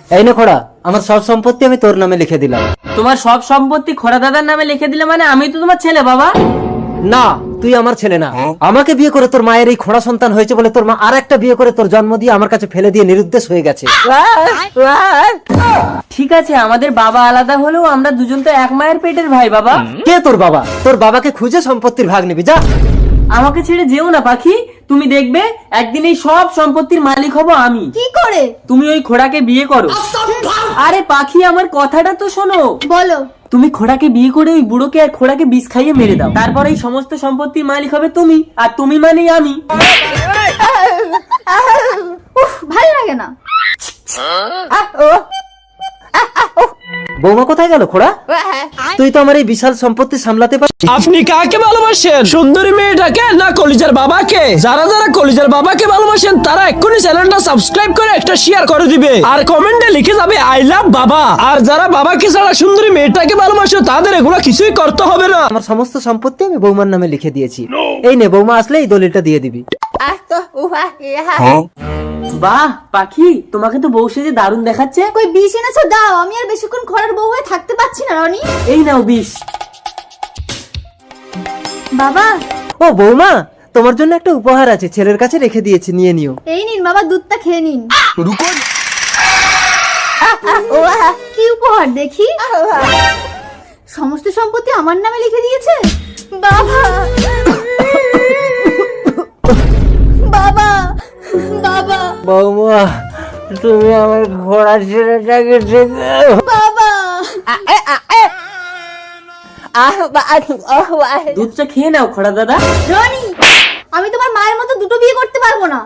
এই নে খোড়া, আমার সব সম্পত্তি আমি তোর নামে লিখে দিলাম। তোমার সব সম্পত্তি খোড়া দাদার নামে লিখে দিলে মানে আমি তো তোমার ছেলে বাবা। না, তুই আমার ছেলে না। আমাকে বিয়ে করে তোর মায়ের এই খোড়া সন্তান হয়েছে বলে তোর মা আর একটা বিয়ে করে তোর জন্ম দিয়ে আমার কাছে ফেলে দিয়ে নিরুদ্দেশ হয়ে গেছে। ঠিক আছে, আমাদের বাবা আলাদা হলেও আমরা দুজন তো এক মায়ের পেটের ভাই বাবা। কে তোর বাবা? তোর বাবাকে খুঁজে সম্পত্তির ভাগ নিবি, যা। আমাকে ছেড়ে যেও না পাখি, তুমি দেখবে একদিন এই সব সম্পত্তির মালিক হব আমি। কি করে? তুমি ওই খোড়াকে বিয়ে করো। আরে পাখি, আমার কথাটা তো শোনো। বলো। তুমি খোড়াকে বিয়ে করে ওই বুড়োকে আর খোড়াকে বিষ খাইয়ে মেরে দাও, তারপর এই সমস্ত সম্পত্তির মালিক হবে তুমি, আর তুমি মানেই আমি। উফ, ভালো লাগে না। বৌমা কোথায় গেল খোড়া? তুই তো আমার এই বিশাল সম্পত্তি সামলাতে পারছিস। আপনি কাকে ভালোবাসেন, সুন্দরী মেয়েটাকে না কলিজার বাবাকে? যারা যারা কলিজার বাবাকে ভালোবাসেন তারা এক্ষুনি চ্যানেলটা সাবস্ক্রাইব করে একটা শেয়ার করে দিবে, আর কমেন্টে লিখে যাবে আই লাভ বাবা। আর যারা বাবাকে ছাড়া সুন্দরী মেয়েটাকে ভালোবাসে তাদের এগুলো কিছুই করতে হবে না। আমার সমস্ত সম্পত্তি আমি বৌমার নামে লিখে দিয়েছি। এই নে, বৌমা আসলে এই দলিলটা দিয়ে দিবি। বাহ পাখি, তোমাকে তো বউ সেজে দারুণ দেখাচ্ছে। কই বিষ এনেছো? দাও, আমি আর বেশিক্ষণ খরার বউ হয়ে থাকতে পারছি না রনি। এই নাও বিষ। বাবা, ও বৌমা, তোমার জন্য একটা উপহার আছে, ছেলের কাছে রেখে দিয়েছি, নিয়ে নিও। এই নিন বাবা, দুধটা খেয়ে নিন। কি উপহার দেখি? সমস্ত সম্পত্তি আমার নামে লিখে দিয়েছে বাবা। বাবা, বাবা, বৌমা, তুমি আমার ঘোড়া ছেলেটাকে বাবা। দুধটা খেয়ে নাও খোড়া দাদা। রনি, আমি তোমার মায়ের মতো দুটো বিয়ে করতে পারবো না।